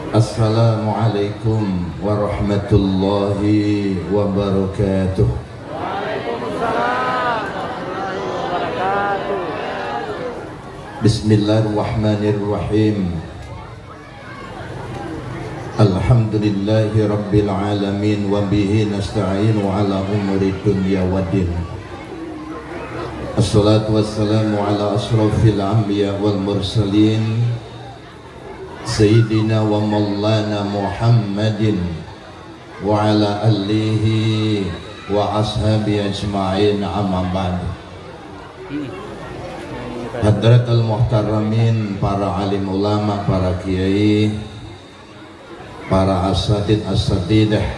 Assalamualaikum warahmatullahi wabarakatuh. Waalaikumsalam warahmatullahi wabarakatuh. Bismillahirrahmanirrahim. Alhamdulillahi rabbil alamin wa bihi nasta'inu ala umuri dunya waddin. Assalatu wassalamu ala asrafil anbiya wal mursalin Sayyidina wa maulana Muhammadin wa ala alihi wa ashabi ajma'in, amma ba'd. Hadratul muhtaramin, para alim ulama, para kiai, para asatidah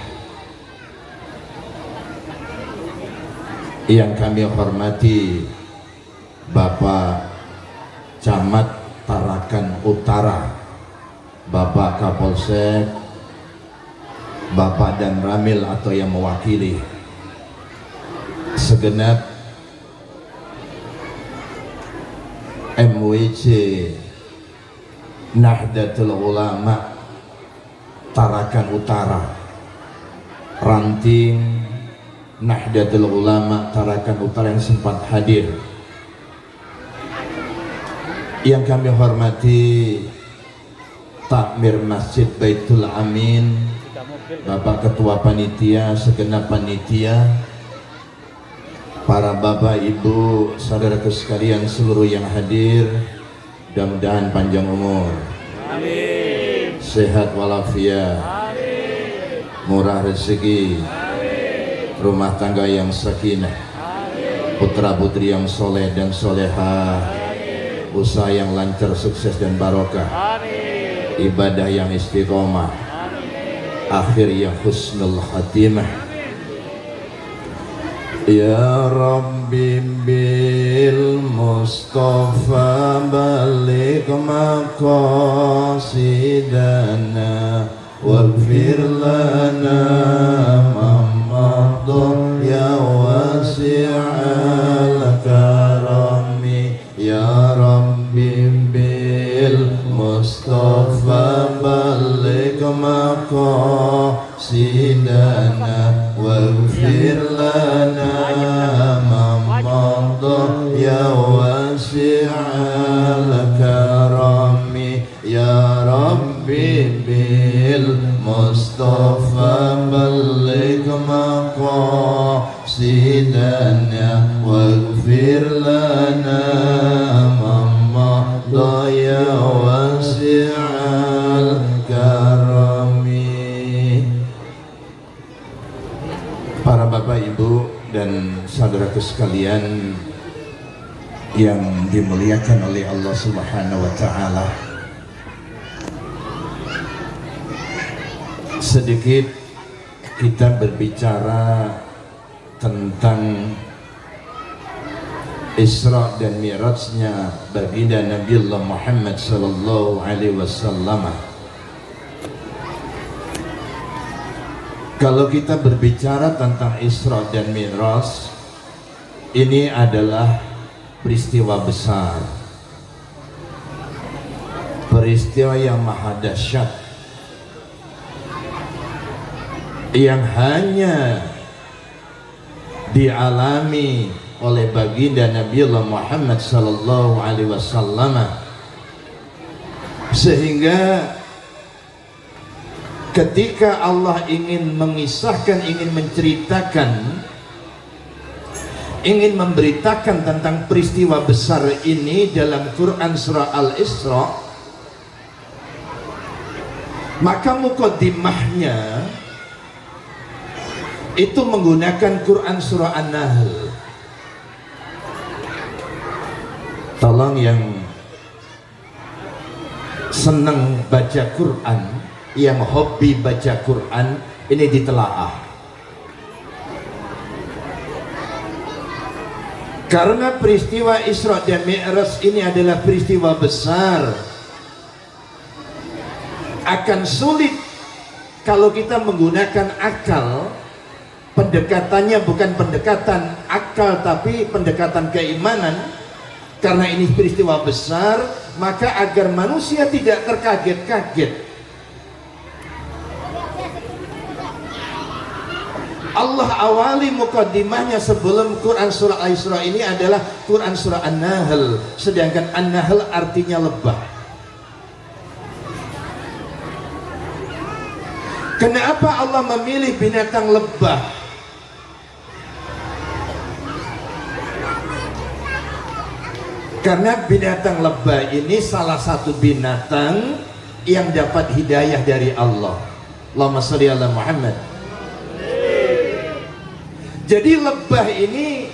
yang kami hormati, Bapak Camat Tarakan Utara, Bapak Kapolsek, Bapak dan Ramil atau yang mewakili, segenap MWC Nahdlatul Ulama Tarakan Utara, ranting Nahdlatul Ulama Tarakan Utara yang sempat hadir, yang kami hormati Takmir Masjid Baitul Amin, Bapak Ketua Panitia, segenap panitia, para bapak ibu, saudaraku sekalian seluruh yang hadir, mudah-mudahan panjang umur, Amin. sehat walafiat, Amin. murah rezeki, Amin. rumah tangga yang sakinah, putra putri yang soleh dan solehah, usaha yang lancar, sukses dan barokah, ibadah yang istiqomah, akhir yang husnul khatimah. Ya Rabbi bil Mustafa balik maqasidana waghfir lana mammadha ya wasi'al karami. Ya Rabbi bil Mustafa balik maqasidana waghfir lana mammadha ya wasi'al karami. Ya Rabbi bil Mustafa balik maqasidana waghfir lana mammadha ya wasi'al karami. Para bapak ibu dan saudaraku sekalian yang dimuliakan oleh Allah Subhanahu wa taala, sedikit kita berbicara tentang Isra dan Mi'rajnya baginda Nabiullah Muhammad sallallahu alaihi wasallam. Kalau kita berbicara tentang Isra dan Mi'raj, ini adalah peristiwa besar, peristiwa yang maha dahsyat, yang hanya dialami oleh baginda Nabiullah Muhammad sallallahu alaihi wasallam, sehingga ketika Allah ingin mengisahkan, ingin menceritakan, ingin memberitakan tentang peristiwa besar ini dalam Quran surah Al-Isra, maka muqaddimahnya itu menggunakan Quran surah An-Nahl. Tolong yang senang baca Quran, yang hobi baca Quran, ini ditelaah. Karena peristiwa Isra dan Mi'raj ini adalah peristiwa besar, akan sulit kalau kita menggunakan akal. Pendekatannya bukan pendekatan akal, tapi pendekatan keimanan. Karena ini peristiwa besar, maka agar manusia tidak terkaget-kaget, Allah awali mukaddimahnya sebelum Quran surah Al-Isra ini adalah Quran surah An-Nahl, sedangkan An-Nahl artinya lebah. Kenapa Allah memilih binatang lebah? Karena binatang lebah ini salah satu binatang yang dapat hidayah dari Allah. Allahumma sholli ala Muhammad. Jadi lebah ini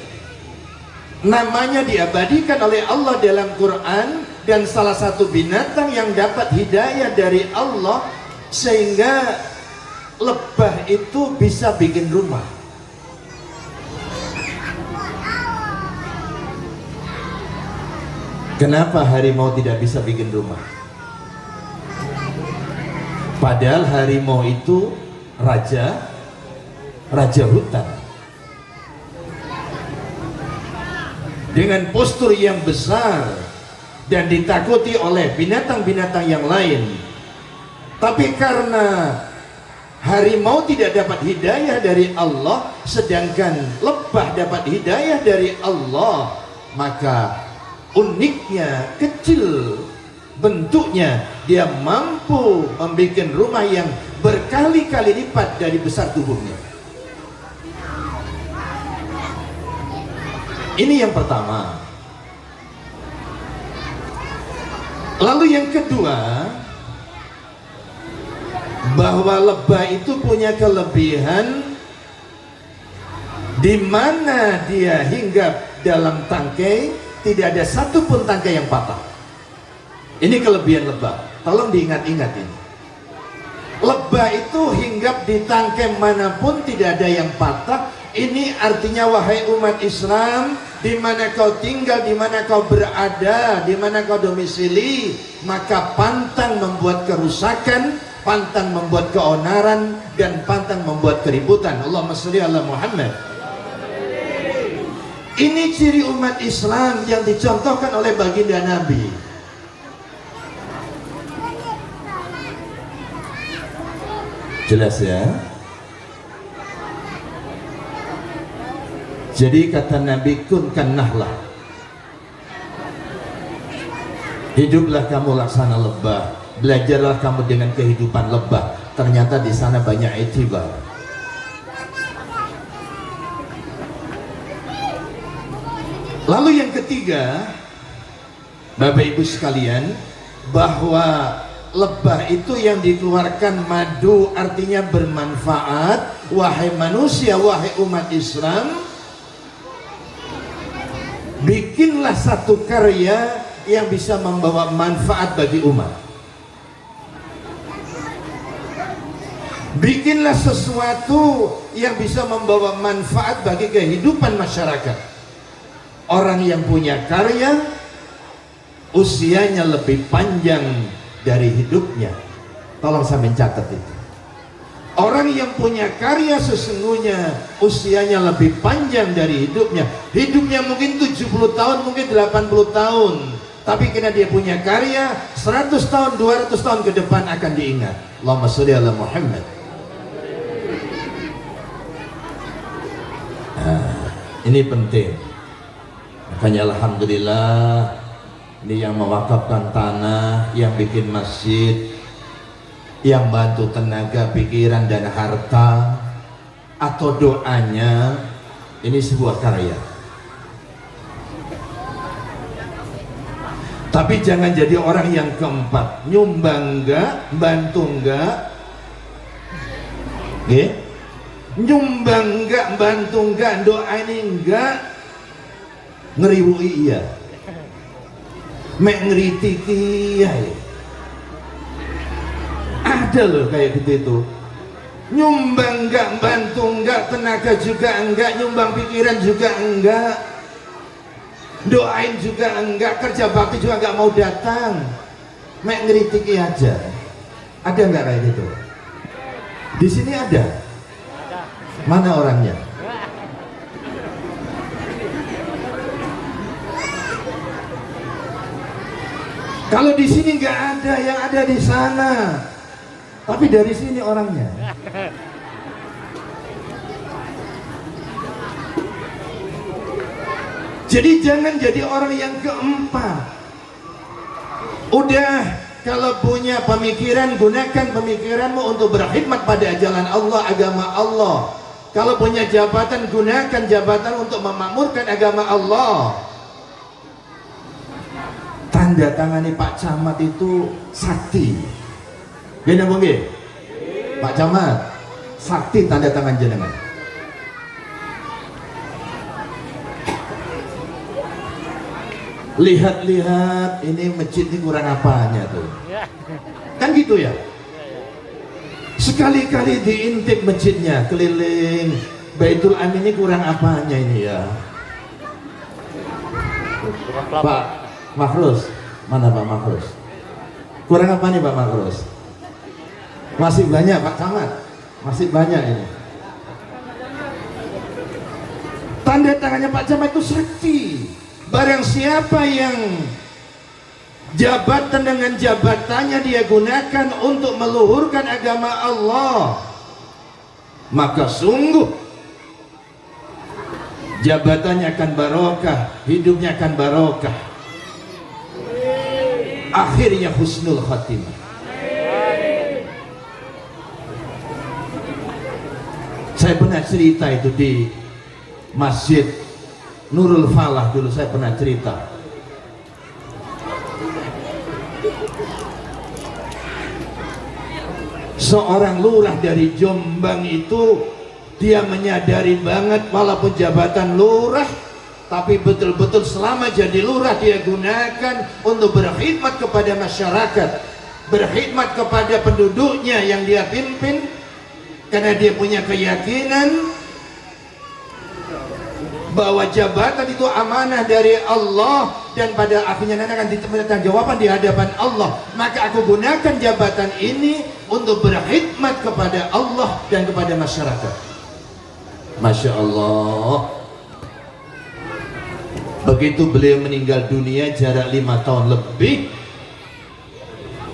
namanya diabadikan oleh Allah dalam Quran, dan salah satu binatang yang dapat hidayah dari Allah, sehingga lebah itu bisa bikin rumah. Kenapa harimau tidak bisa bikin rumah? Padahal harimau itu raja hutan, dengan postur yang besar dan ditakuti oleh binatang-binatang yang lain. Tapi karena harimau tidak dapat hidayah dari Allah, sedangkan lebah dapat hidayah dari Allah, maka uniknya, kecil bentuknya, dia mampu membuat rumah yang berkali-kali lipat dari besar tubuhnya. Ini yang pertama. Lalu yang kedua, bahwa lebah itu punya kelebihan di mana dia hinggap dalam tangkai, tidak ada satupun tangkai yang patah. Ini kelebihan lebah. Tolong diingat-ingat ini. Lebah itu hinggap di tangkai manapun tidak ada yang patah. Ini artinya, wahai umat Islam, di mana kau tinggal, di mana kau berada, di mana kau domisili, maka pantang membuat kerusakan, pantang membuat keonaran, dan pantang membuat keributan. Allahumma sholli ala Muhammad. Ini ciri umat Islam yang dicontohkan oleh baginda Nabi. Jelas ya? Jadi kata Nabi, kun kan nahlah, hiduplah kamu laksana lebah, belajarlah kamu dengan kehidupan lebah. Ternyata di sana banyak itibar. Lalu yang ketiga, Bapak Ibu sekalian, bahwa lebah itu yang dikeluarkan madu, artinya bermanfaat. Wahai manusia, wahai umat Islam, bikinlah satu karya yang bisa membawa manfaat bagi umat. Bikinlah sesuatu yang bisa membawa manfaat bagi kehidupan masyarakat. Orang yang punya karya, usianya lebih panjang dari hidupnya. Tolong saya mencatat itu. Orang yang punya karya sesungguhnya usianya lebih panjang dari hidupnya. Hidupnya mungkin 70 tahun, mungkin 80 tahun. Tapi karena dia punya karya, 100 tahun, 200 tahun ke depan akan diingat. Allahumma sholli ala Muhammad. Ini penting. Makanya alhamdulillah, ini yang mewakafkan tanah, yang bikin masjid, yang bantu tenaga, pikiran dan harta, atau doanya, ini sebuah karya. Tapi jangan jadi orang yang keempat, nyumbang enggak, bantu enggak, nyumbang enggak, bantu enggak, doa ini enggak, ngeriwui iya, mek ngeritiki ya. Ada loh kayak gitu itu. Nyumbang enggak, bantu enggak, tenaga juga enggak, nyumbang pikiran juga enggak, doain juga enggak, kerja bakti juga enggak mau datang, mek ngeritiki aja. Ada enggak kayak gitu? Di sini ada? Mana orangnya? Kalau di sini nggak ada, yang ada di sana. Tapi dari sini orangnya. Jadi jangan jadi orang yang keempat. Udah, kalau punya pemikiran, gunakan pemikiranmu untuk berkhidmat pada jalan Allah, agama Allah. Kalau punya jabatan, gunakan jabatan untuk memakmurkan agama Allah. Tanda tangani Pak Camat itu sakti. Gini mungkin Pak Camat, sakti tanda tangan jenengan. Lihat-lihat ini masjid ini kurang apanya tuh. Kan gitu ya. Sekali-kali diintip masjidnya, keliling Baitul Amin ini kurang apanya ini ya. Pak Makrus, mana Pak Makrus? Kurang apa nih Pak Makrus? Masih banyak Pak Camat, masih banyak ini. Tanda tangannya Pak Camat itu sakti. Barang siapa yang jabatan dengan jabatannya dia gunakan untuk meluhurkan agama Allah, maka sungguh jabatannya akan barokah, hidupnya akan barokah, akhirnya husnul khatimah. Saya pernah cerita itu di Masjid Nurul Falah, dulu saya pernah cerita. Seorang lurah dari Jombang itu, dia menyadari banget walaupun jabatan lurah, tapi betul-betul selama jadi lurah dia gunakan untuk berkhidmat kepada masyarakat, berkhidmat kepada penduduknya yang dia pimpin, karena dia punya keyakinan bahwa jabatan itu amanah dari Allah dan pada akhirnya nanti akan dipertanggungjawaban di hadapan Allah. Maka aku gunakan jabatan ini untuk berkhidmat kepada Allah dan kepada masyarakat. Masya Allah. Begitu beliau meninggal dunia jarak 5 tahun lebih,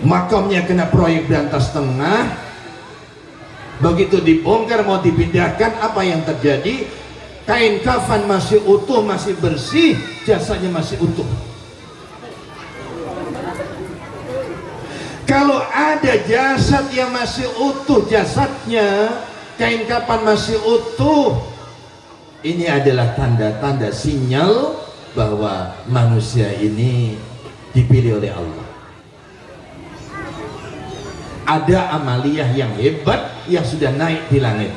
makamnya kena proyek berantas tengah. Begitu dibongkar mau dipindahkan, apa yang terjadi? Kain kafan masih utuh, masih bersih, jasadnya masih utuh. Kalau ada jasad yang masih utuh jasadnya, kain kafan masih utuh, ini adalah tanda-tanda sinyal bahwa manusia ini dipilih oleh Allah. Ada amaliyah yang hebat yang sudah naik di langit.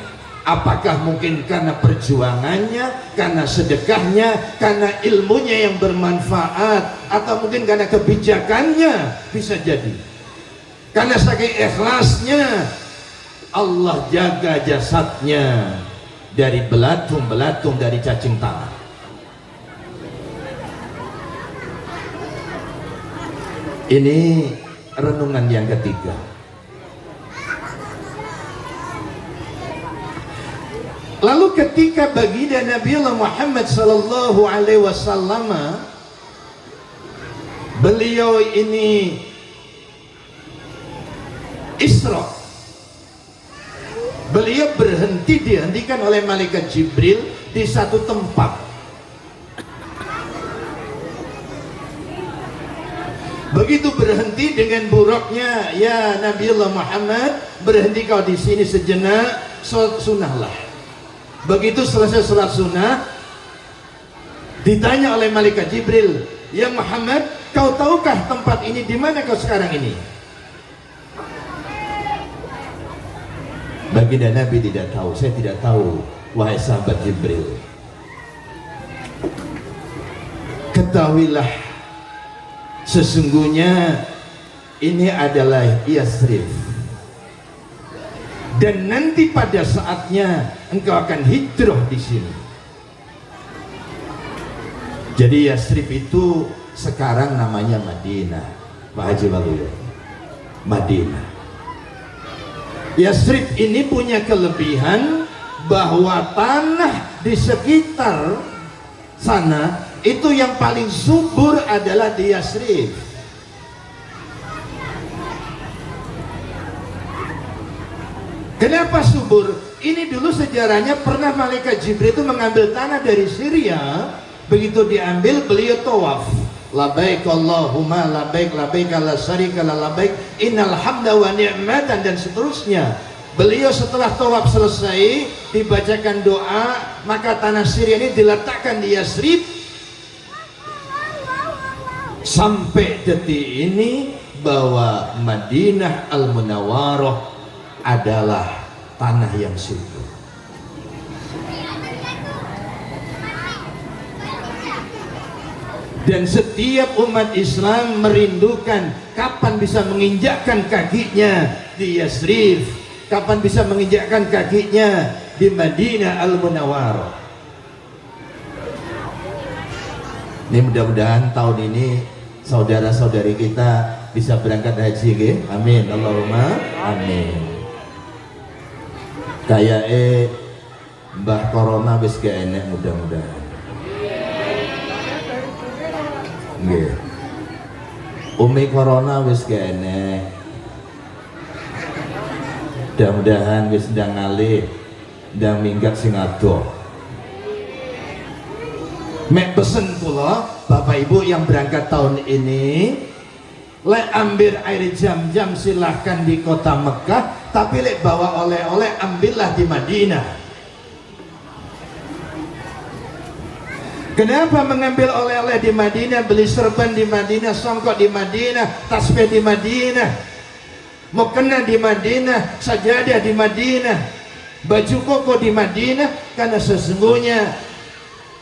Apakah mungkin karena perjuangannya, karena sedekahnya, karena ilmunya yang bermanfaat, atau mungkin karena kebijakannya? Bisa jadi. Karena saking ikhlasnya, Allah jaga jasadnya dari belatung-belatung, dari cacing tanah. Ini renungan yang ketiga. Lalu ketika baginda Nabi Muhammad sallallahu alaihi wasallam, beliau ini Isra, beliau dihentikan oleh malaikat Jibril di satu tempat. Begitu berhenti dengan buruknya, ya Nabi Muhammad, berhenti kau di sini sejenak, sholat sunnahlah. Begitu selesai sholat sunnah, ditanya oleh malaikat Jibril, ya Muhammad, kau tahukah tempat ini di mana kau sekarang ini? Baginda Nabi tidak tahu. Saya tidak tahu, wahai sahabat Jibril. Ketahuilah, sesungguhnya ini adalah Yasrib, dan nanti pada saatnya engkau akan hijrah di sini. Jadi Yasrib itu sekarang namanya Madinah, Pak Haji Waluyo. Madinah. Yasrib ini punya kelebihan bahwa tanah di sekitar sana itu yang paling subur adalah di Yasrib. Kenapa subur? Ini dulu sejarahnya pernah malaikat Jibril itu mengambil tanah dari Syria, Begitu diambil, beliau tawaf. Labbaik Allahumma labbaik labbaik la syarika la labbaik innal hamda wa ni'matan, dan seterusnya. Beliau setelah tawaf selesai, dibacakan doa, maka tanah Syria ini diletakkan di Yasrib. Sampai detik ini bahwa Madinah Al-Munawwarah adalah tanah yang subur. Dan setiap umat Islam merindukan kapan bisa menginjakkan kakinya di Yasrib, kapan bisa menginjakkan kakinya di Madinah Al-Munawwarah. Ini mudah-mudahan tahun ini saudara-saudari kita bisa berangkat haji, nggih? Amin, Allahumma amin. Kayak Mbah Corona wis gak enek, mudah-mudahan. Nggih. Umi Corona wis gak enek. Mudah-mudahan wis ndang ngalih, ndang minggat sing adoh. Mek pesen kula, Bapak Ibu yang berangkat tahun ini, lek ambil air jam-jam silahkan di kota Mekah, tapi lek bawa oleh-oleh ambillah di Madinah. Kenapa mengambil oleh-oleh di Madinah, beli serban di Madinah, songkok di Madinah, tasbih di Madinah, mukena di Madinah, sajadah di Madinah, baju koko di Madinah? Karena sesungguhnya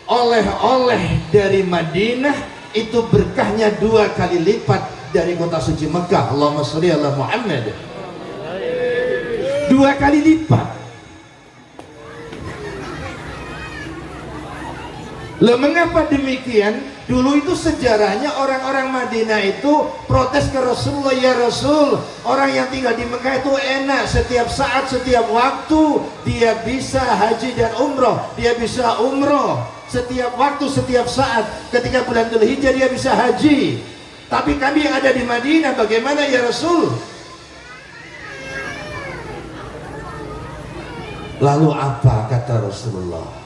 oleh-oleh dari Madinah itu berkahnya 2 kali lipat dari kota suci Mekah. Allahumma sholli ala Muhammad. 2 kali lipat. Loh, mengapa demikian? Dulu itu sejarahnya orang-orang Madinah itu protes ke Rasulullah, ya Rasul, orang yang tinggal di Mekah itu enak, setiap saat, setiap waktu dia bisa haji dan umroh, dia bisa umroh setiap waktu, setiap saat. Ketika bulan Dzulhijjah dia bisa haji. Tapi kami yang ada di Madinah bagaimana ya Rasul? Lalu apa kata Rasulullah?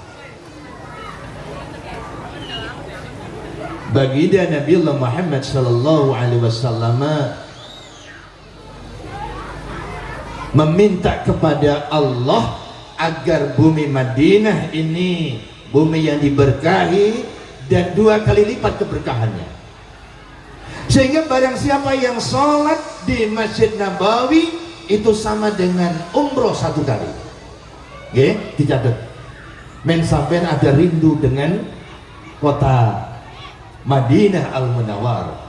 Baginda Nabi Muhammad sallallahu alaihi wasallam meminta kepada Allah agar bumi Madinah ini bumi yang diberkahi dan 2 kali lipat keberkahannya, sehingga barang siapa yang sholat di Masjid Nabawi itu sama dengan umroh 1 kali. Oke, dicatat. Men sampean ada rindu dengan kota Madinah Al-Munawwarah.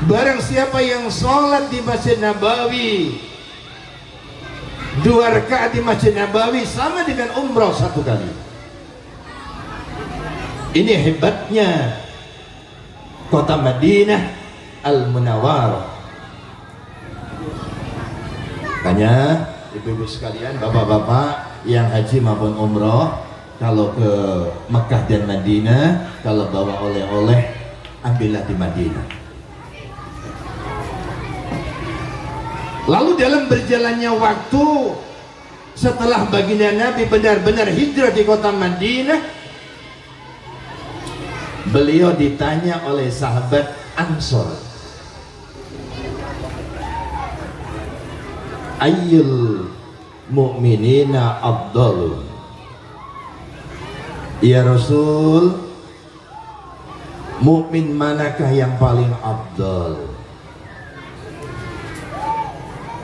Barang siapa yang sholat di Masjid Nabawi 2 rakaat di Masjid Nabawi sama dengan umrah 1 kali. Ini hebatnya kota Madinah Al-Munawwarah. Makanya ibu-ibu sekalian, bapak-bapak yang haji maupun umrah, kalau ke Mekah dan Madinah, kalau bawa oleh-oleh ambillah di Madinah. Lalu dalam berjalannya waktu, setelah baginda Nabi benar-benar hijrah di kota Madinah, beliau ditanya oleh sahabat Ansor, ayyul mu'minina afdalu, ya Rasul, mukmin manakah yang paling afdal?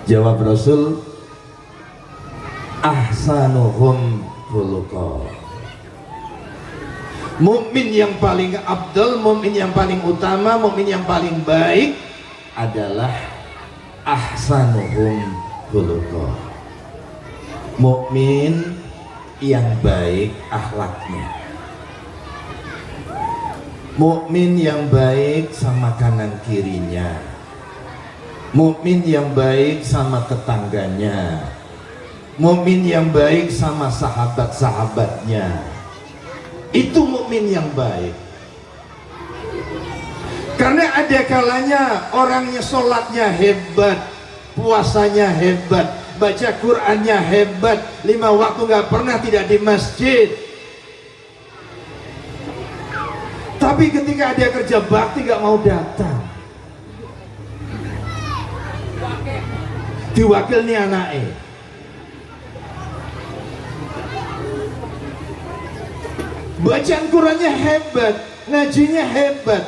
Jawab Rasul, ahsanuhum khuluqa. Mukmin yang paling afdal, mukmin yang paling utama, mukmin yang paling baik adalah ahsanuhum khuluqa. Mukmin yang baik akhlaknya, mukmin yang baik sama kanan kirinya, mukmin yang baik sama tetangganya, mukmin yang baik sama sahabat-sahabatnya. Itu mukmin yang baik. Karena ada kalanya orangnya sholatnya hebat, puasanya hebat, baca Qur'annya hebat, 5 waktu nggak pernah tidak di masjid. Tapi ketika ada kerja bakti gak mau datang. Diwakil nih anaknya. Bacaan Qurannya hebat, ngajinya hebat,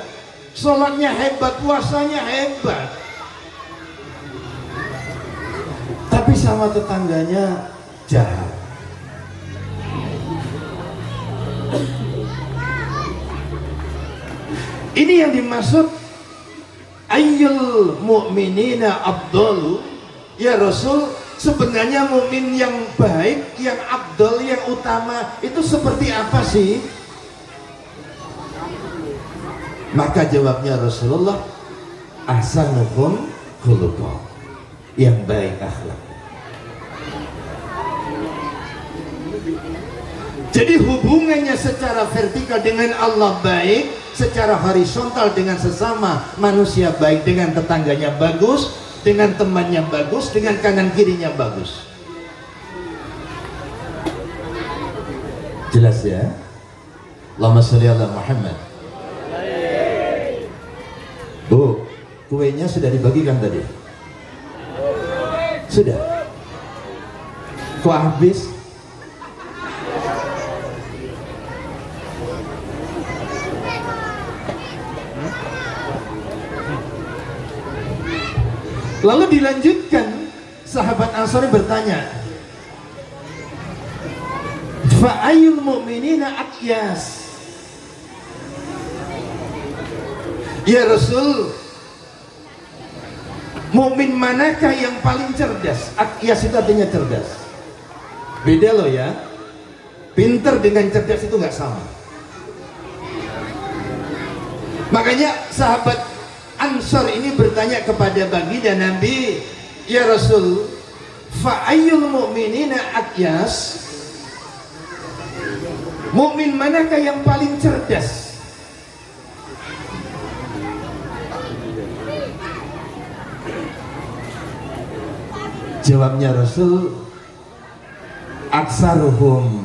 sholatnya hebat, puasanya hebat. Tapi sama tetangganya jahat. Ini yang dimaksud ayyul mu'minina afdalu. Ya Rasul, sebenarnya mukmin yang baik, yang afdal, yang utama itu seperti apa sih? Maka jawabnya Rasulullah, ahsanukum khuluqan, yang baik akhlak. Jadi hubungannya secara vertikal dengan Allah baik, secara horizontal dengan sesama manusia baik, dengan tetangganya bagus, dengan temannya bagus, dengan kanan kirinya bagus. Jelas ya? Allahumma sholli ala Muhammad. Bu, kuenya sudah dibagikan tadi? Sudah? Kok habis? Lalu dilanjutkan, sahabat Ansari bertanya, fa'ayul mu'minina aqyas. Ya Rasul, mukmin manakah yang paling cerdas? Aqyas itu artinya cerdas. Beda loh ya. Pinter dengan cerdas itu nggak sama. Makanya sahabat Ansar ini bertanya kepada baginda Nabi, ya Rasul, fa'ayyul mu'minina aqyas. Mukmin manakah yang paling cerdas? Jawabnya Rasul, aksaruhum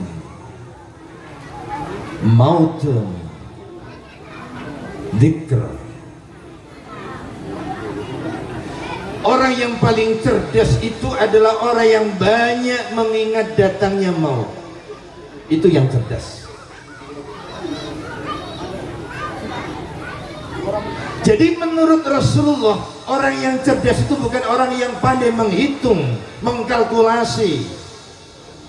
mautun dzikr. Orang yang paling cerdas itu adalah orang yang banyak mengingat datangnya maut. Itu yang cerdas. Jadi menurut Rasulullah, orang yang cerdas itu bukan orang yang pandai menghitung, mengkalkulasi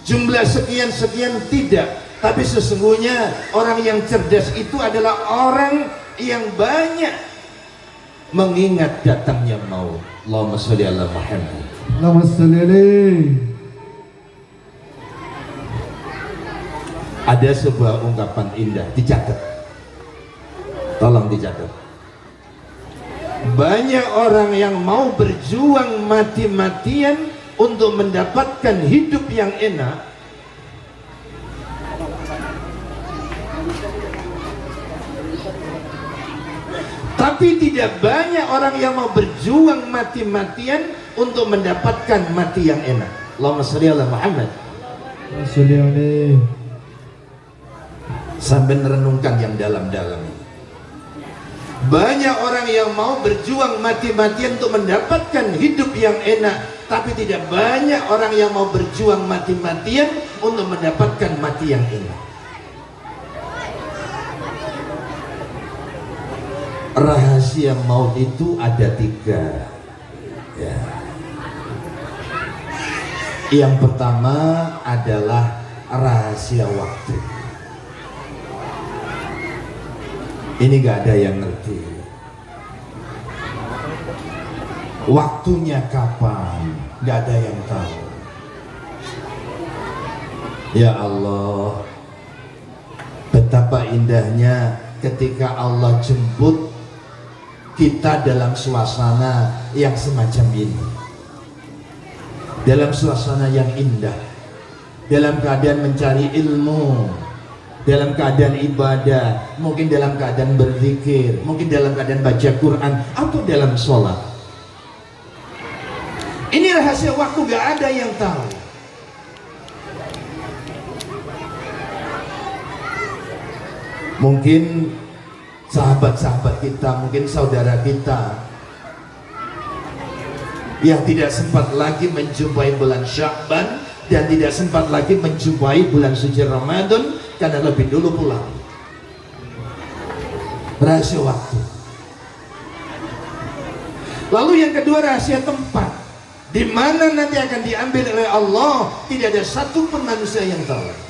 jumlah sekian-sekian, tidak. Tapi sesungguhnya orang yang cerdas itu adalah orang yang banyak mengingat datangnya maut. Allahumma sholli ala Muhammad. Allahumma sholli alaihi. Ada sebuah ungkapan indah, dicatat. Tolong dicatat. Banyak orang yang mau berjuang mati-matian untuk mendapatkan hidup yang enak, tapi tidak banyak orang yang mau berjuang mati-matian untuk mendapatkan mati yang enak. Allahumma sholli ala Muhammad. Sholli alaihi. Sampai merenungkan yang dalam-dalam. Banyak orang yang mau berjuang mati-matian untuk mendapatkan hidup yang enak, tapi tidak banyak orang yang mau berjuang mati-matian untuk mendapatkan mati yang enak. Rahasia maut itu ada 3 ya. Yang pertama adalah rahasia waktu. Ini gak ada yang ngerti waktunya kapan, gak ada yang tahu. Ya Allah, betapa indahnya ketika Allah jemput kita dalam suasana yang semacam ini, dalam suasana yang indah, dalam keadaan mencari ilmu, dalam keadaan ibadah, mungkin dalam keadaan berzikir, mungkin dalam keadaan baca Quran, atau dalam sholat. Ini rahasia waktu, gak ada yang tahu. Mungkin sahabat-sahabat kita, mungkin saudara kita yang tidak sempat lagi menjumpai bulan Sya'ban dan tidak sempat lagi menjumpai bulan suci Ramadan karena lebih dulu pulang. Rahasia waktu. Lalu yang kedua, rahasia tempat, di mana nanti akan diambil oleh Allah. Tidak ada satu pun manusia yang tahu.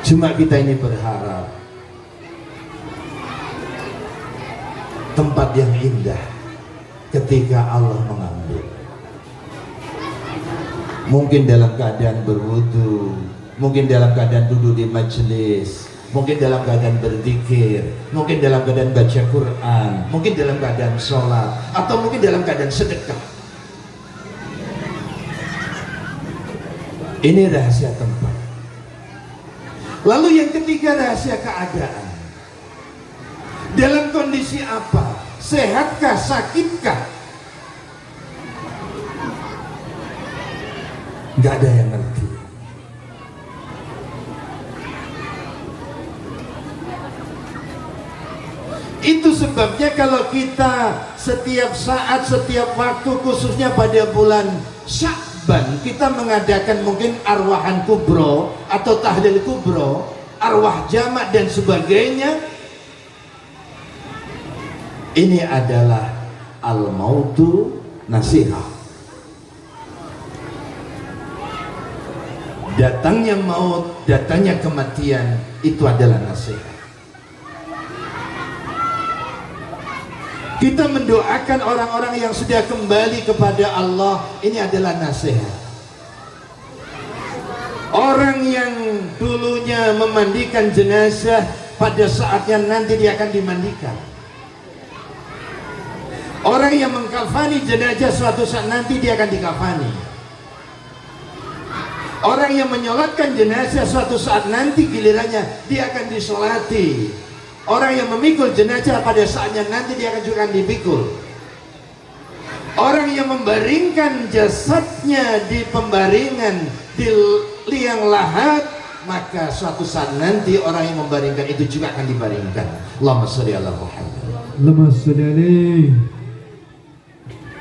Cuma kita ini berharap tempat yang indah ketika Allah mengambil. Mungkin dalam keadaan berwudu, mungkin dalam keadaan duduk di majelis, mungkin dalam keadaan berzikir, mungkin dalam keadaan baca Quran, mungkin dalam keadaan sholat, atau mungkin dalam keadaan sedekah. Ini rahasia tempat. Lalu yang ketiga, rahasia keadaan. Dalam kondisi apa? Sehatkah, sakitkah? Gak ada yang ngerti. Itu sebabnya kalau kita setiap saat, setiap waktu, khususnya pada bulan Sya'ban, kita mengadakan mungkin arwahan kubro atau tahlil kubro, arwah jamak dan sebagainya. Ini adalah al-mautu nasihah. Datangnya maut, datangnya kematian, itu adalah nasihat. Kita mendoakan orang-orang yang sudah kembali kepada Allah, ini adalah nasihat. Orang yang dulunya memandikan jenazah, pada saatnya nanti dia akan dimandikan. Orang yang mengkafani jenazah, suatu saat nanti dia akan dikafani. Orang yang menyolatkan jenazah, suatu saat nanti gilirannya dia akan disolati. Orang yang memikul jenazah, pada saatnya nanti dia akan juga dipikul. Orang yang membaringkan jasadnya di pembaringan, di liang lahat, maka suatu saat nanti orang yang membaringkan itu juga akan dibaringkan. Allahumma sholli ala Muhammad. Allahumma sholli alaihi.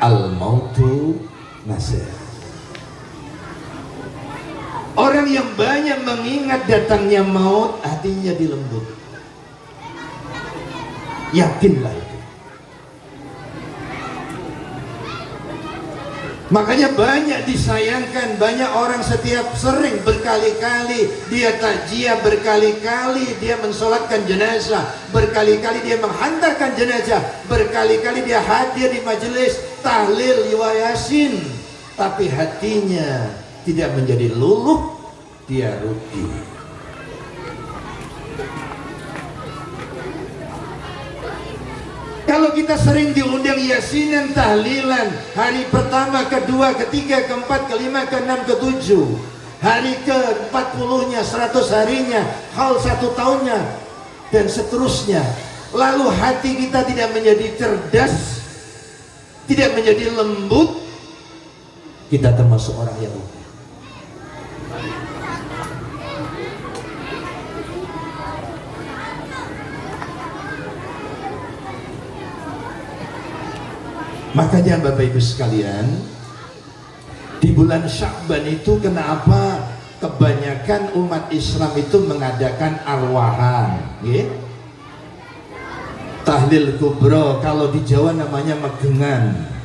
Al-mautu nasihah. Orang yang banyak mengingat datangnya maut, hatinya dilembut. Yakinlah itu. Makanya banyak disayangkan, banyak orang sering berkali-kali dia takziah, berkali-kali dia mensolatkan jenazah, berkali-kali dia menghantarkan jenazah, berkali-kali dia hadir di majelis tahlil yasin, tapi hatinya tidak menjadi luluh, dia rugi. Kalau kita sering diundang yasinan, tahlilan, hari pertama, kedua, ketiga, keempat, kelima, keenam, ketujuh, hari ke-40-nya, 100 harinya, haul 1 tahunnya, dan seterusnya, lalu hati kita tidak menjadi cerdas, tidak menjadi lembut, kita termasuk orang yang rugi. Makanya Bapak Ibu sekalian, di bulan Sya'ban itu kenapa kebanyakan umat Islam itu mengadakan arwahan, ya? Tahlil kubro, kalau di Jawa namanya megengan.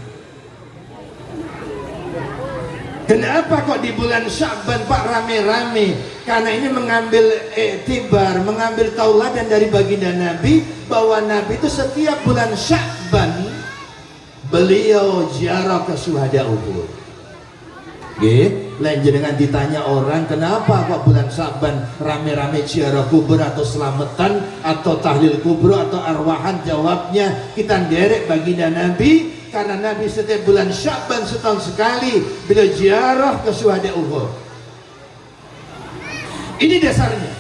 Kenapa kok di bulan Sya'ban Pak rame-rame? Karena ini mengambil iktibar, mengambil tauladan dari baginda Nabi, bahwa Nabi itu setiap bulan Sya'ban beliau ziarah ke syuhada Uhud. Lain jenengan ditanya orang, kenapa kok bulan Sya'ban rame-rame ziarah kubur atau selamatan atau tahlil kubur atau arwahan? Jawabnya, kita derek baginda Nabi, karena Nabi setiap bulan Sya'ban setahun sekali beliau ziarah ke syuhada Uhud. Ini dasarnya.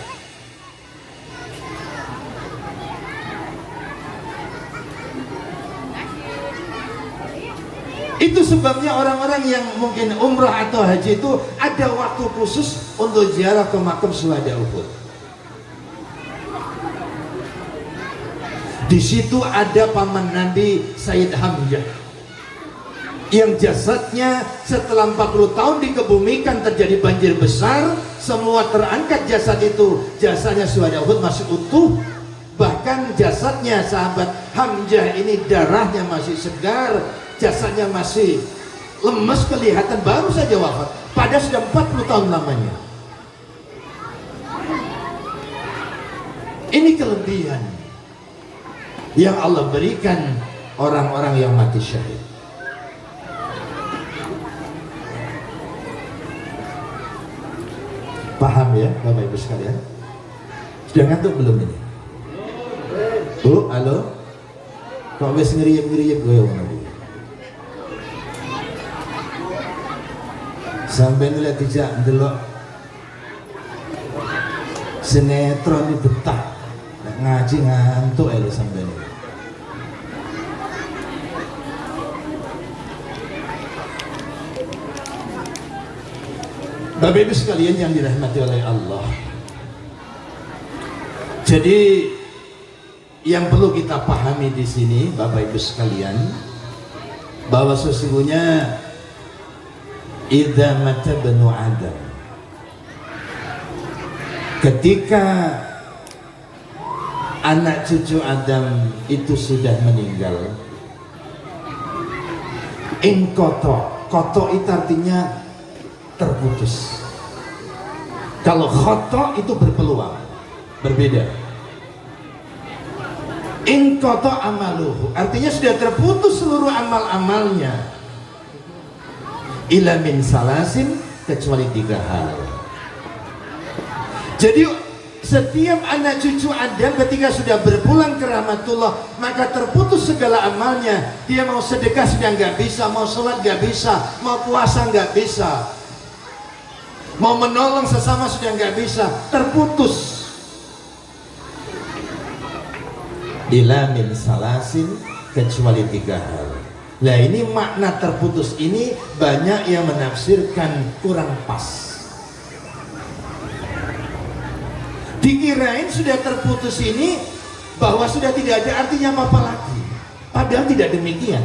Itu sebabnya orang-orang yang mungkin umrah atau haji itu ada waktu khusus untuk ziarah ke makam syuhada Uhud. Di situ ada paman Nabi Sayyid Hamzah yang jasadnya setelah 40 tahun dikebumikan terjadi banjir besar, semua terangkat jasad itu, jasadnya syuhada Uhud masih utuh. Bahkan jasadnya sahabat Hamzah ini darahnya masih segar, jasadnya masih lemes kelihatan, baru saja wafat padahal sudah 40 tahun lamanya. Ini kelebihan yang Allah berikan orang-orang yang mati syahid. Paham ya Bapak Ibu sekalian? Sudah ngantuk belum ini? Bu, halo? Kok wis ngeriyep-ngeriyep gue ngono? Sampai nilai tidak ndelok sinetron ini betah, ngaji ngantuk ya lo sampai ini. Bapak Ibu sekalian yang dirahmati oleh Allah, jadi yang perlu kita pahami di sini Bapak Ibu sekalian, bahwa sesungguhnya idza mata banu Adam, ketika anak cucu Adam itu sudah meninggal, koto itu artinya terputus. Kalau khoto itu berpeluang, berbeda. Koto amaluhu artinya sudah terputus seluruh amal-amalnya. Ila min salasin, kecuali 3 hal. Jadi setiap anak cucu Adam ketika sudah berpulang ke rahmatullah, maka terputus segala amalnya. Dia mau sedekah sudah nggak bisa, mau sholat nggak bisa, mau puasa nggak bisa, mau menolong sesama sudah nggak bisa, terputus. Ila min salasin, kecuali 3 hal. Nah ini makna terputus ini banyak yang menafsirkan kurang pas. Dikirain sudah terputus ini bahwa sudah tidak ada artinya apa lagi, padahal tidak demikian.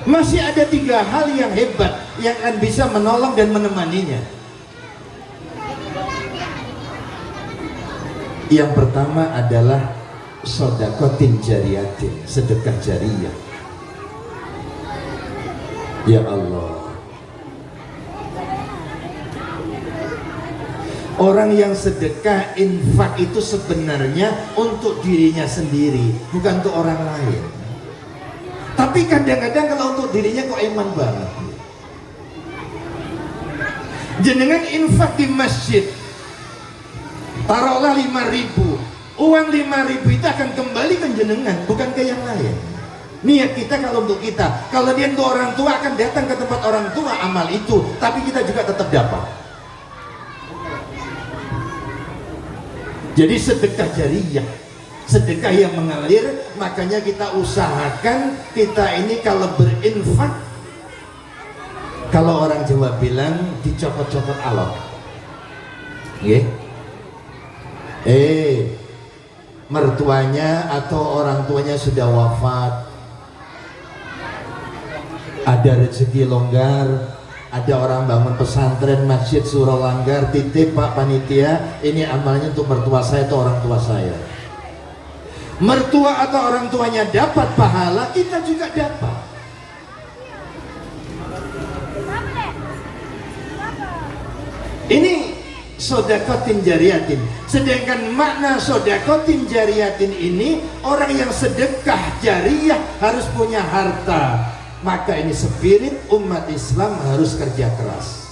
Masih ada 3 hal yang hebat yang akan bisa menolong dan menemaninya. Yang pertama adalah sodakotin jariyatin, sedekah jariyah. Ya Allah, orang yang sedekah infak itu sebenarnya untuk dirinya sendiri, bukan untuk orang lain. Tapi kadang-kadang kalau untuk dirinya kok iman banget. Jenengan infak di masjid, taruhlah 5.000, uang 5.000 itu akan kembali ke jenengan, bukan ke yang lain. Niat kita kalau untuk kita, kalau dia untuk orang tua akan datang ke tempat orang tua amal itu, tapi kita juga tetap dapat. Jadi sedekah jariyah, sedekah yang mengalir. Makanya kita usahakan kita ini kalau berinfak, kalau orang Jawa bilang dicopot-copot alot. Mertuanya atau orang tuanya sudah wafat, ada rezeki longgar, ada orang bangun pesantren, masjid, surau langgar, titip Pak Panitia, ini amalnya untuk mertua saya atau orang tua saya. Mertua atau orang tuanya dapat pahala, kita juga dapat. Ini sodakotin jariyatin. Sedangkan makna sodakotin jariyatin ini, orang yang sedekah jariyah harus punya harta. Maka ini spirit umat Islam harus kerja keras.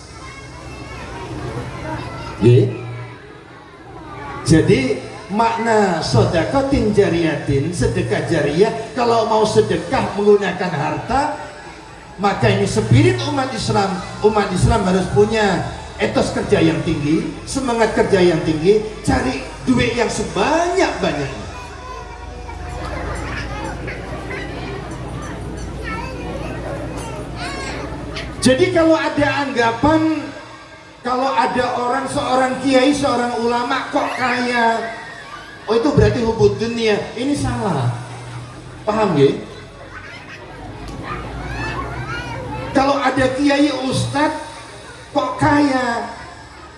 Jadi makna sodakotin jariyatin, sedekah jariyah, kalau mau sedekah menggunakan harta, maka ini spirit umat Islam. Umat Islam harus punya etos kerja yang tinggi, semangat kerja yang tinggi, cari duit yang sebanyak-banyaknya. Jadi kalau ada anggapan, kalau ada orang, seorang kiai, seorang ulama kok kaya, oh itu berarti hubud dunia, ini salah. Paham ya? Kalau ada kiai ustadz kok kaya,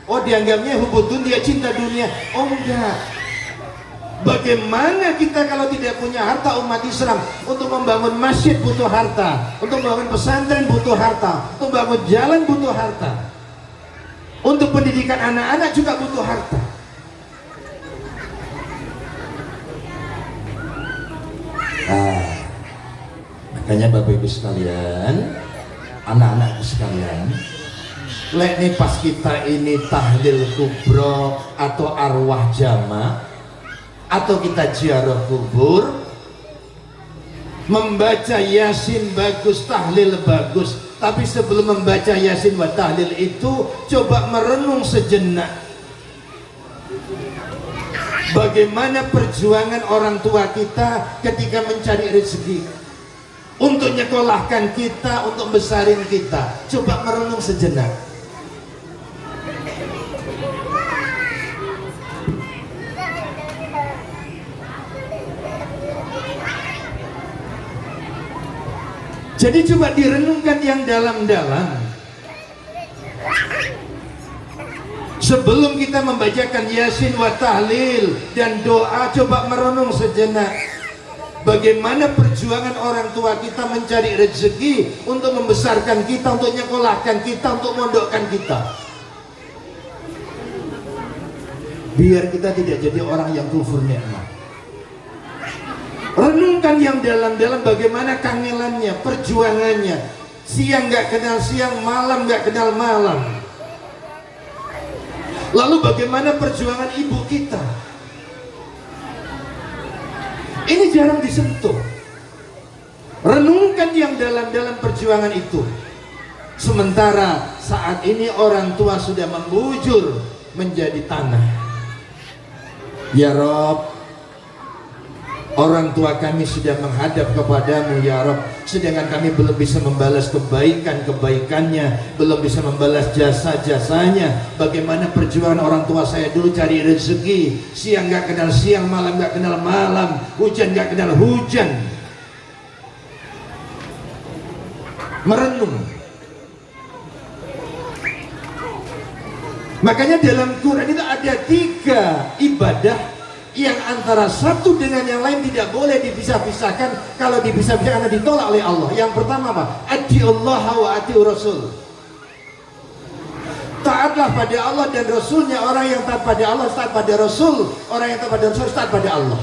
oh dianggapnya hubud dunia, cinta dunia. Oh enggak. Bagaimana kita kalau tidak punya harta umat Islam? Untuk membangun masjid butuh harta, untuk membangun pesantren butuh harta, untuk membangun jalan butuh harta, untuk pendidikan anak-anak juga butuh harta. Makanya Bapak Ibu sekalian, anak-anakku sekalian, lek nih pas kita ini tahlil kubro atau arwah jama, atau kita ziarah kubur, membaca yasin bagus, tahlil bagus, tapi sebelum membaca yasin wa tahlil itu coba merenung sejenak bagaimana perjuangan orang tua kita ketika mencari rezeki untuk nyekolahkan kita, untuk besarin kita. Coba merenung sejenak. Jadi coba direnungkan yang dalam-dalam. Sebelum kita membacakan yasin wa tahlil dan doa, coba merenung sejenak bagaimana perjuangan orang tua kita mencari rezeki untuk membesarkan kita, untuk nyekolahkan kita, untuk mondokkan kita, biar kita tidak jadi orang yang kufur nikmat. Renungkan yang dalam-dalam bagaimana kangelannya, perjuangannya, siang gak kenal siang, malam gak kenal malam. Lalu bagaimana perjuangan ibu kita, ini jarang disentuh. Renungkan yang dalam-dalam perjuangan itu. Sementara saat ini orang tua sudah membujur menjadi tanah. Ya Rob, orang tua kami sudah menghadap kepadamu ya Rob, sedangkan kami belum bisa membalas kebaikan-kebaikannya, belum bisa membalas jasa-jasanya. Bagaimana perjuangan orang tua saya dulu cari rezeki, siang gak kenal siang, malam gak kenal malam, hujan gak kenal hujan. Merenung. Makanya dalam Quran itu ada 3 ibadah yang antara satu dengan yang lain tidak boleh dipisah-pisahkan. Kalau dipisah-pisahkan karena ditolak oleh Allah. Yang pertama apa? Atiullah wa atiur Rasul. Taatlah pada Allah dan Rasulnya. Orang yang taat pada Allah taat pada Rasul. Orang yang taat pada Rasul taat pada Allah.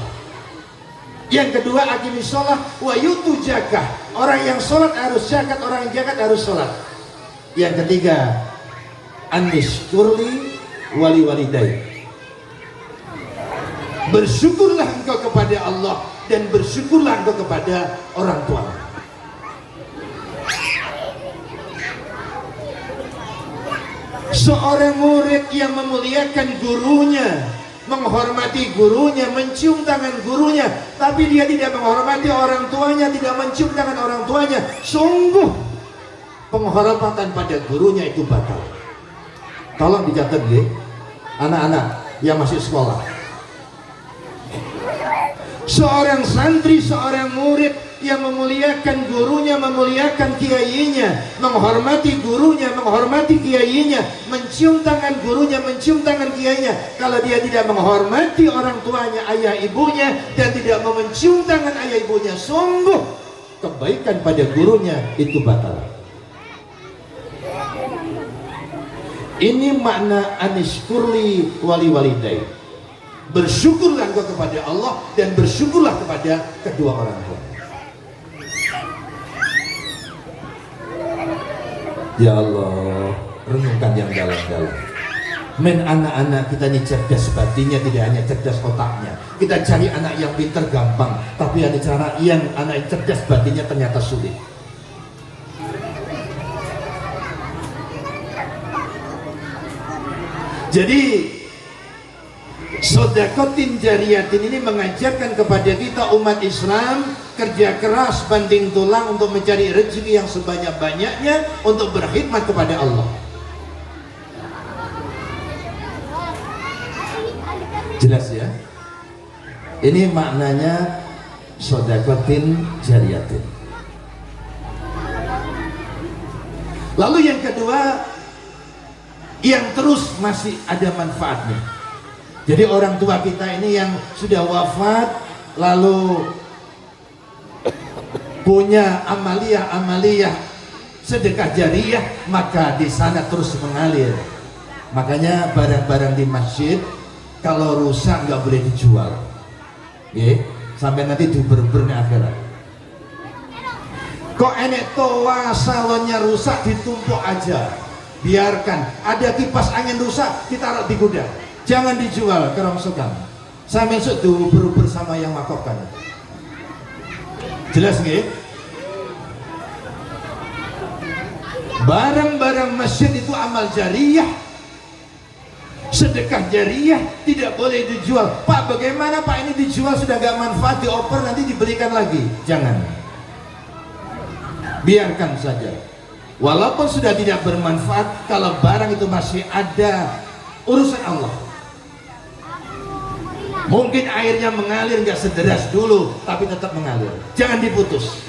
Yang kedua, aqimis sholah wa yutu zakah. Orang yang sholat harus zakat, orang yang zakat harus sholat. Yang ketiga, anishkurli wali walidai. Bersyukurlah engkau kepada Allah dan bersyukurlah engkau kepada orang tua. Seorang murid yang memuliakan gurunya, menghormati gurunya, mencium tangan gurunya, tapi dia tidak menghormati orang tuanya, tidak mencium tangan orang tuanya, sungguh penghormatan pada gurunya itu batal. Tolong dicatat ya, anak-anak yang masih sekolah. Seorang santri, seorang murid yang memuliakan gurunya, memuliakan kiainya, menghormati gurunya, menghormati kiainya, mencium tangan gurunya, mencium tangan kiainya. Kalau dia tidak menghormati orang tuanya, ayah ibunya, dan tidak mencium tangan ayah ibunya, sungguh kebaikan pada gurunya itu batal. Ini makna anishkurli wali walidai. Bersyukurlah engkau kepada Allah dan bersyukurlah kepada kedua orang tua. Ya Allah, renungkan yang dalam-dalam. Men, anak-anak kita ini cerdas batinnya, tidak hanya cerdas otaknya. Kita cari anak yang pintar gampang, tapi ada cara yang anak yang cerdas batinnya ternyata sulit. Jadi sedekatin jariyatin ini mengajarkan kepada kita umat Islam kerja keras banting tulang untuk mencari rezeki yang sebanyak-banyaknya untuk berkhidmat kepada Allah. Jelas ya? Ini maknanya sodakotin jariyatin. Lalu yang kedua, yang terus masih ada manfaatnya. Jadi orang tua kita ini yang sudah wafat lalu punya amaliyah sedekah jariyah, maka di sana terus mengalir. Makanya barang-barang di masjid kalau rusak nggak boleh dijual, sampai nanti diuber-ubernya akhirat. Kok enek toa salonnya rusak ditumpuk aja, biarkan. Ada kipas angin rusak ditaruh di gudang, jangan dijual ke rongsokan. Saya mesut diuber-uber sama yang makokkan. Jelas nggih? Barang-barang masjid itu amal jariyah, sedekah jariyah, tidak boleh dijual. Pak, bagaimana Pak ini dijual sudah gak manfaat, dioper nanti dibelikan lagi? Jangan, biarkan saja. Walaupun sudah tidak bermanfaat, kalau barang itu masih ada, urusan Allah. Mungkin airnya mengalir gak sederas dulu, tapi tetap mengalir, jangan diputus.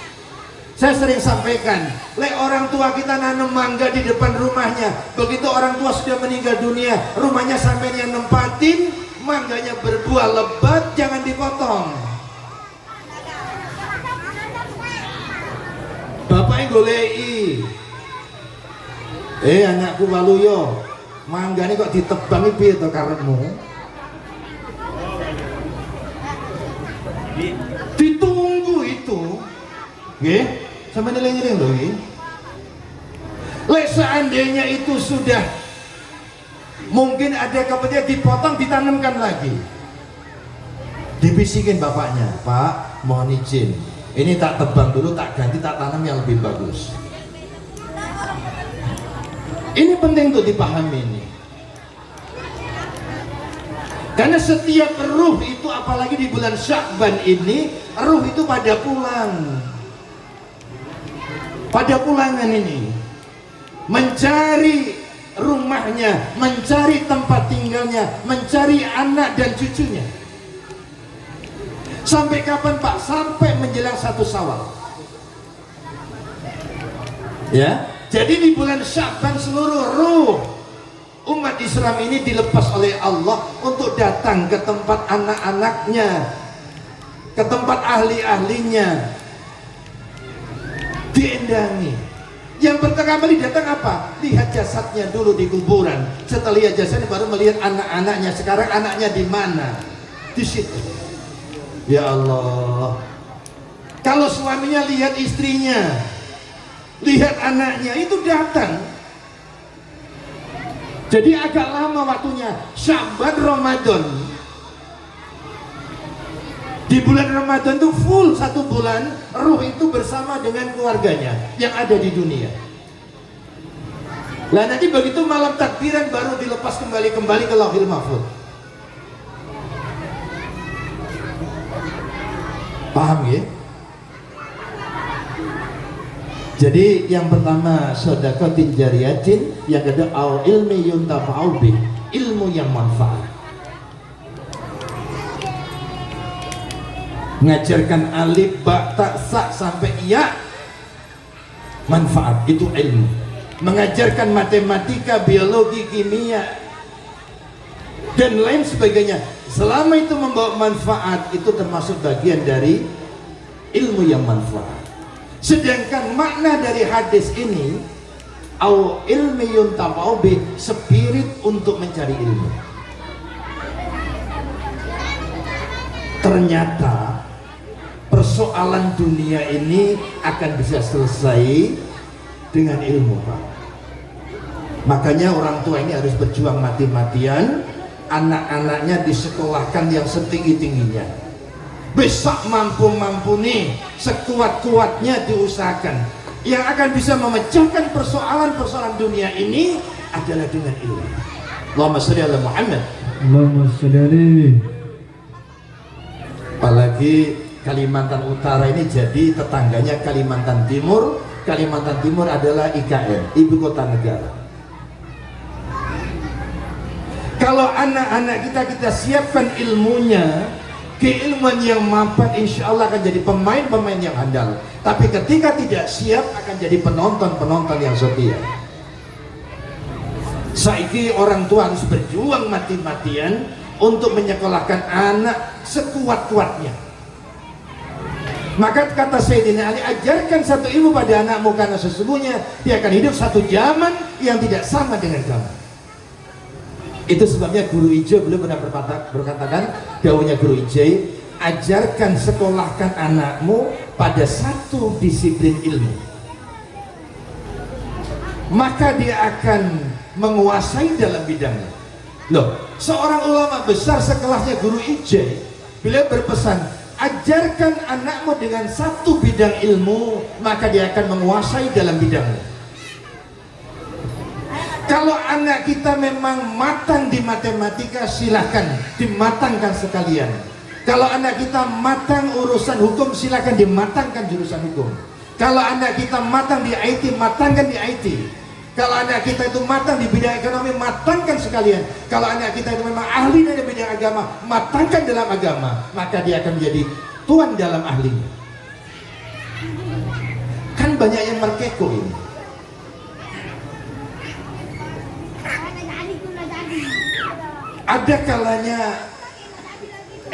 Saya sering sampaikan, orang tua kita nanam mangga di depan rumahnya, begitu orang tua sudah meninggal dunia, rumahnya sampai yang nempatin, mangganya berbuah lebat, jangan dipotong. Bapaknya golei, anakku waluyo, mangga ini kok ditebangi piye to karepmu? Ditunggu itu, nggih, sampai nilai-nilai lho nggih. Lek seandainya itu sudah mungkin ada kepentingan dipotong, ditanamkan lagi. Dibisikin bapaknya, Pak, mohon izin, ini tak tebang dulu, tak ganti, tak tanam yang lebih bagus. Ini penting untuk dipahami ini. Karena setiap ruh itu, apalagi di bulan Sya'ban ini, ruh itu pada pulang, pada pulangan ini, mencari rumahnya, mencari tempat tinggalnya, mencari anak dan cucunya. Sampai kapan Pak? Sampai menjelang 1 Syawal. Ya, jadi di bulan Sya'ban seluruh ruh umat Islam ini dilepas oleh Allah untuk datang ke tempat anak-anaknya, ke tempat ahli-ahlinya, diendangi. Yang pertama kali datang apa? Lihat jasadnya dulu di kuburan. Setelah lihat jasadnya baru melihat anak-anaknya. Sekarang anaknya di mana? Di situ. Ya Allah. Kalau suaminya lihat istrinya, lihat anaknya, itu datang. Jadi agak lama waktunya. Sya'ban, Ramadan. Di bulan Ramadan itu full 1 bulan, ruh itu bersama dengan keluarganya yang ada di dunia. Nah nanti begitu malam takbiran baru dilepas kembali ke Lauhil Mahfuz. Paham ya? Jadi yang pertama sedekatin jariyatin, yang kedua au ilmi yuntafa'u bih, ilmu yang manfaat. Ngajarkan alif, ba, ta, sa sampai ya, manfaat, itu ilmu. Mengajarkan matematika, biologi, kimia dan lain sebagainya, selama itu membawa manfaat, itu termasuk bagian dari ilmu yang manfaat. Sedangkan makna dari hadis ini, au ilmi yuntafa'u bih, spirit untuk mencari ilmu. Ternyata persoalan dunia ini akan bisa selesai dengan ilmu, Pak. Makanya orang tua ini harus berjuang mati-matian, anak-anaknya disekolahkan yang setinggi-tingginya. Besok mampu nih, sekuat-kuatnya diusahakan. Yang akan bisa memecahkan persoalan-persoalan dunia ini adalah dengan ilmu. Allahumma sholli ala Muhammad. Allahumma sholli alaihi. Apalagi Kalimantan Utara ini jadi tetangganya Kalimantan Timur. Kalimantan Timur adalah IKN, ibu kota negara. Kalau anak-anak kita siapkan ilmunya, keilmuan yang mapan, insya Allah akan jadi pemain-pemain yang handal. Tapi ketika tidak siap akan jadi penonton-penonton yang setia. Saiki orang tua harus berjuang mati-matian untuk menyekolahkan anak sekuat-kuatnya. Maka kata Sayyidina Ali, ajarkan satu ilmu pada anakmu, karena sesungguhnya dia akan hidup satu zaman yang tidak sama dengan kamu. Itu sebabnya Guru Ijo beliau pernah berkatakan, dawuhnya Guru Ijo, ajarkan, sekolahkan anakmu pada satu disiplin ilmu, maka dia akan menguasai dalam bidangnya. Loh, seorang ulama besar sekelahnya Guru Ijo, beliau berpesan, ajarkan anakmu dengan satu bidang ilmu, maka dia akan menguasai dalam bidangnya. Kalau anak kita memang matang di matematika, silahkan dimatangkan sekalian. Kalau anak kita matang urusan hukum, silahkan dimatangkan jurusan hukum. Kalau anak kita matang di IT, matangkan di IT. Kalau anak kita itu matang di bidang ekonomi, matangkan sekalian. Kalau anak kita itu memang ahli dari bidang agama, matangkan dalam agama, maka dia akan menjadi tuan dalam ahlinya. Kan banyak yang merkeko ini. Ada kalanya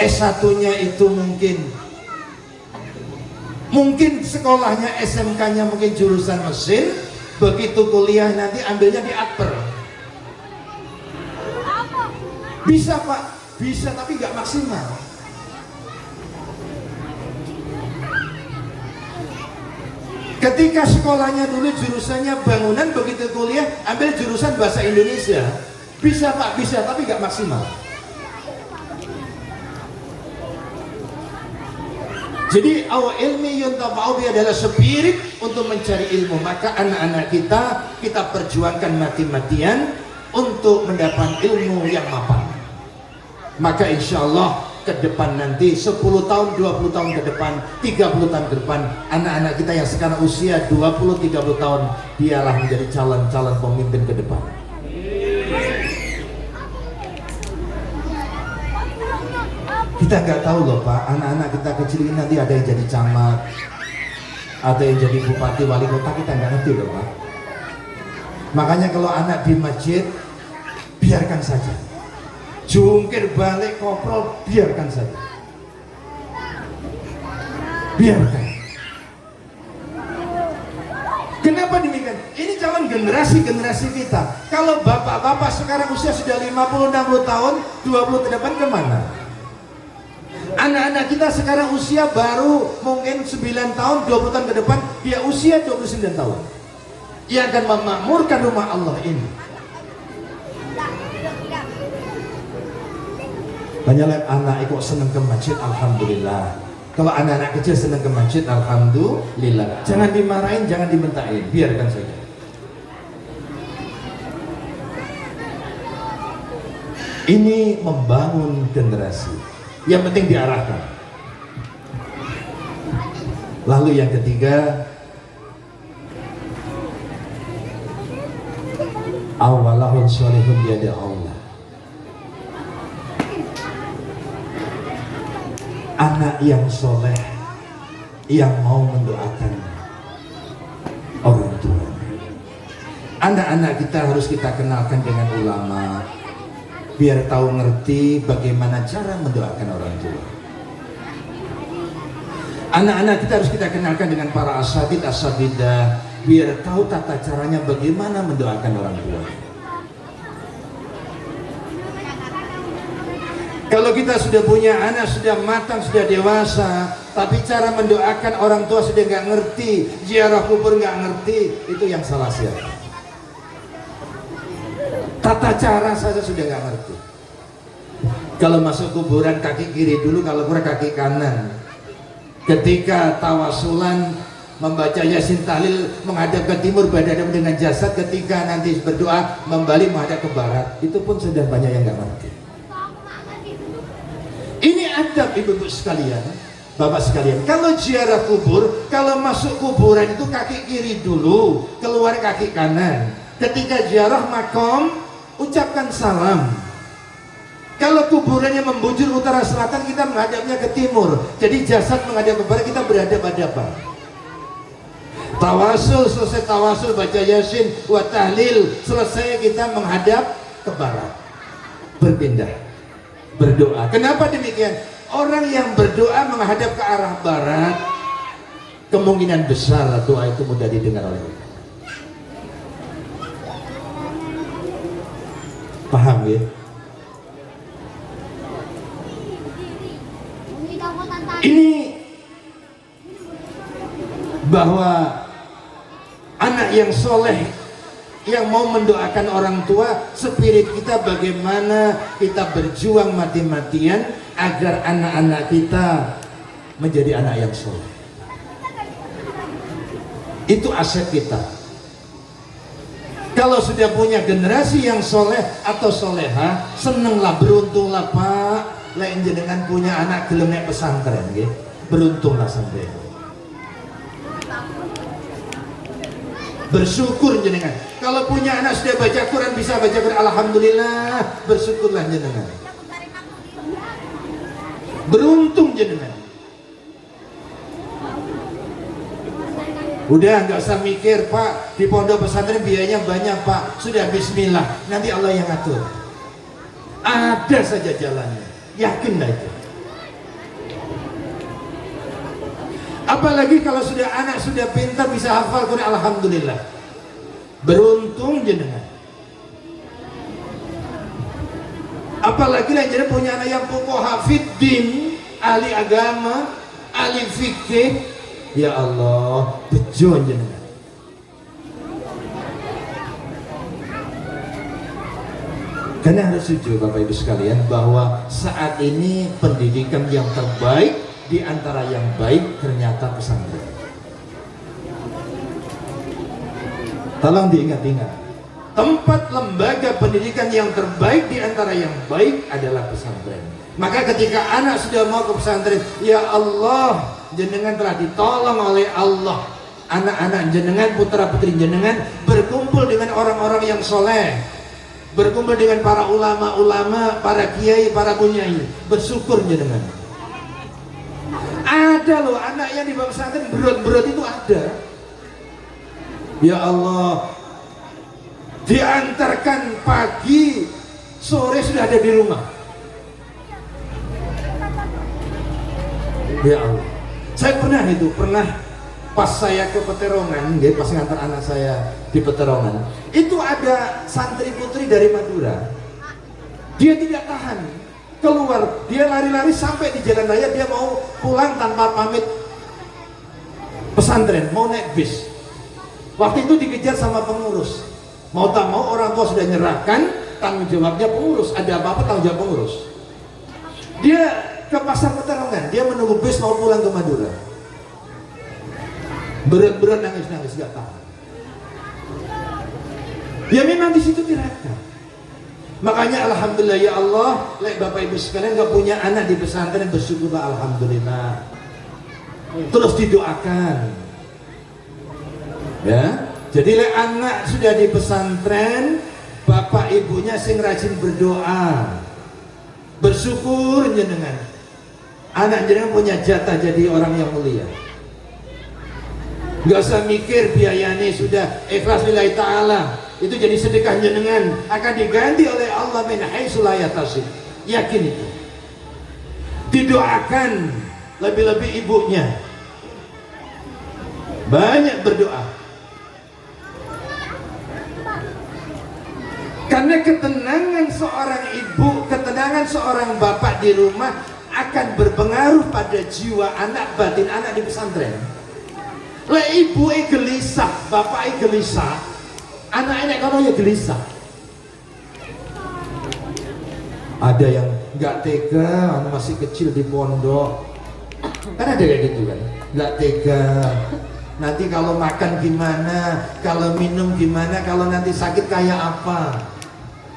S1-nya itu mungkin sekolahnya SMK-nya mungkin jurusan mesin. Begitu kuliah nanti ambilnya di Akper. Bisa Pak, bisa, tapi nggak maksimal. Ketika sekolahnya dulu jurusannya bangunan, begitu kuliah ambil jurusan bahasa Indonesia. Bisa Pak, bisa, tapi nggak maksimal. Jadi awal ilmi yuntafa'u bihi adalah spirit untuk mencari ilmu. Maka anak-anak kita perjuangkan mati-matian untuk mendapat ilmu yang mapan. Maka insya Allah ke depan nanti 10 tahun, 20 tahun ke depan, 30 tahun ke depan, anak-anak kita yang sekarang usia 20-30 tahun, dialah menjadi calon-calon pemimpin ke depan. Kita nggak tahu loh Pak, anak-anak kita kecil ini nanti ada yang jadi camat, ada yang jadi bupati, wali kota, kita nggak ngerti loh Pak. Makanya kalau anak di masjid, biarkan saja. Jungkir balik koprol, biarkan saja. Biarkan. Kenapa demikian? Ini calon generasi kita. Kalau bapak-bapak sekarang usia sudah 50-60 tahun, 20 ke depan kemana? Anak-anak kita sekarang usia baru mungkin 9 tahun, 20 tahun ke depan dia usia 29 tahun. Ia akan memakmurkan rumah Allah ini. Banyak anak kok senang ke masjid, alhamdulillah. Kalau anak-anak kecil senang ke masjid, alhamdulillah. Jangan dimarahin, jangan dimentahin, biarkan saja. Ini membangun generasi. Yang penting diarahkan. Lalu yang ketiga, awalahun sholihun biada Allah. Anak yang soleh, yang mau mendoakan orang tua. Anak-anak kita harus kita kenalkan dengan ulama, biar tahu ngerti bagaimana cara mendoakan orang tua. Anak-anak kita harus kita kenalkan dengan para asatidah, biar tahu tata caranya bagaimana mendoakan orang tua. Kalau kita sudah punya anak, sudah matang, sudah dewasa, tapi cara mendoakan orang tua sudah nggak ngerti, ziarah kubur nggak ngerti, itu yang salah siapa? Tata cara saja sudah nggak ngerti. Kalau masuk kuburan kaki kiri dulu, kalau kurang kaki kanan. Ketika tawasulan membaca Yasin tahlil menghadap ke timur berhadapan dengan jasad, ketika nanti berdoa membalik menghadap ke barat, itu pun sudah banyak yang nggak ngerti. Ini adab ibu-ibu sekalian. Bapak sekalian, kalau ziarah kubur, kalau masuk kuburan itu kaki kiri dulu, keluar kaki kanan. Ketika ziarah makam, ucapkan salam. Kalau kuburannya membujur utara selatan, kita menghadapnya ke timur. Jadi jasad menghadap ke barat, kita berhadapan-hadapan. Tawasul, selesai tawasul baca yasin wa tahlil, selesai kita menghadap ke barat. Berpindah, berdoa. Kenapa demikian? Orang yang berdoa menghadap ke arah barat, kemungkinan besar doa itu mudah didengar oleh Allah. Paham ya? Ini bahwa anak yang soleh yang mau mendoakan orang tua, spirit kita bagaimana kita berjuang mati-matian agar anak-anak kita menjadi anak yang soleh. Itu aset kita. Kalau sudah punya generasi yang soleh atau soleha, senenglah, beruntunglah Pak. Lain jenengan punya anak gelem nek pesantren, gitu. Beruntunglah sampai. Bersyukur jenengan. Kalau punya anak sudah baca Quran, bisa baca Quran, alhamdulillah, bersyukurlah jenengan. Beruntung jenengan. Udah nggak usah mikir Pak, di pondok pesantren biayanya banyak Pak. Sudah bismillah, nanti Allah yang atur. Ada saja jalannya, yakinlah itu. Apalagi kalau sudah anak sudah pintar bisa hafal Quran, alhamdulillah. Beruntung jenengan. Apalagi lah jenengan punya anak yang pokok hafiddin, ahli agama, ahli fikih. Ya Allah, bejo jenengan. Karena harus jujur Bapak Ibu sekalian bahwa saat ini pendidikan yang terbaik di antara yang baik ternyata pesantren. Tolong diingat-ingat, tempat lembaga pendidikan yang terbaik di antara yang baik adalah pesantren. Maka ketika anak sudah mau ke pesantren, ya Allah, jenengan telah ditolong oleh Allah. Anak-anak jenengan, putra-putri jenengan berkumpul dengan orang-orang yang soleh, berkumpul dengan para ulama-ulama, para kiai, para bunyai. Bersyukur jenengan. Ada loh anak yang di pesantren berat-berat itu ada. Ya Allah, diantarkan pagi, sore sudah ada di rumah. Ya Allah, saya pernah pas saya ke Peterongan, pas ngantar anak saya di Peterongan, itu ada santri putri dari Madura. Dia tidak tahan, keluar, dia lari-lari sampai di jalan raya, dia mau pulang tanpa pamit pesantren, mau naik bis. Waktu itu dikejar sama pengurus. Mau tak mau orang tua sudah nyerahkan, tanggung jawabnya pengurus. Ada apa-apa tanggung jawab pengurus. Dia ke pasar Peterongan, dia menunggu bis mau pulang ke Madura. Berat-berat nangis-nangis gak tahan. Ya memang di situ direkam. Makanya alhamdulillah ya Allah, Bapak Ibu sekalian gak punya anak di pesantren, bersyukurlah alhamdulillah. Terus didoakan. Ya, jadi anak sudah di pesantren, bapak ibunya sing rajin berdoa, bersyukur jenengan. Anak jenengan punya jatah jadi orang yang mulia. Gak usah mikir biayanya, sudah ikhlas lillahi ta'ala. Itu jadi sedekah jenengan, akan diganti oleh Allah min haitsu la yahtasib. Yakin itu. Didoakan, lebih-lebih ibunya. Banyak berdoa. Karena ketenangan seorang ibu, ketenangan seorang bapak di rumah akan berpengaruh pada jiwa anak, batin anak di pesantren. Lah ibu gelisah, bapak gelisah, anak ini kalau ya gelisah. Ada yang nggak tega, anak masih kecil di pondok, kan ada kayak gitu kan, nggak tega. Nanti kalau makan gimana, kalau minum gimana, kalau nanti sakit kayak apa?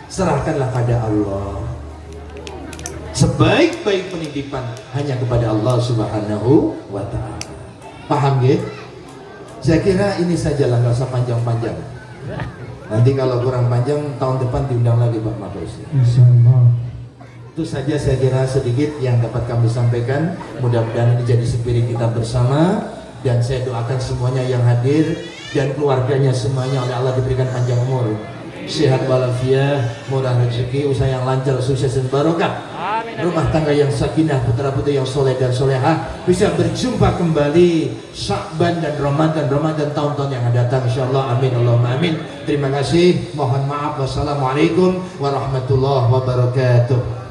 Serahkanlah pada Allah. Sebaik-baik penitipan hanya kepada Allah Subhanahu wa Ta'ala. Paham ya? Saya kira ini sajalah, nggak usah panjang-panjang. Nanti kalau kurang panjang tahun depan diundang lagi Pak Mapolres. Insyaallah. Itu saja saya kira sedikit yang dapat kami sampaikan. Mudah-mudahan ini jadi spirit kita bersama, dan saya doakan semuanya yang hadir dan keluarganya semuanya oleh Allah diberikan panjang umur, sehat walafiat, murah rezeki, usaha yang lancar, sukses dan barokah, rumah tangga yang sakinah, putra putri yang soleh dan solehah, bisa berjumpa kembali Sya'ban dan Ramadan tahun-tahun yang akan datang insyaallah. Amin Allahumma amin. Terima kasih, mohon maaf. Wassalamualaikum warahmatullahi wabarakatuh.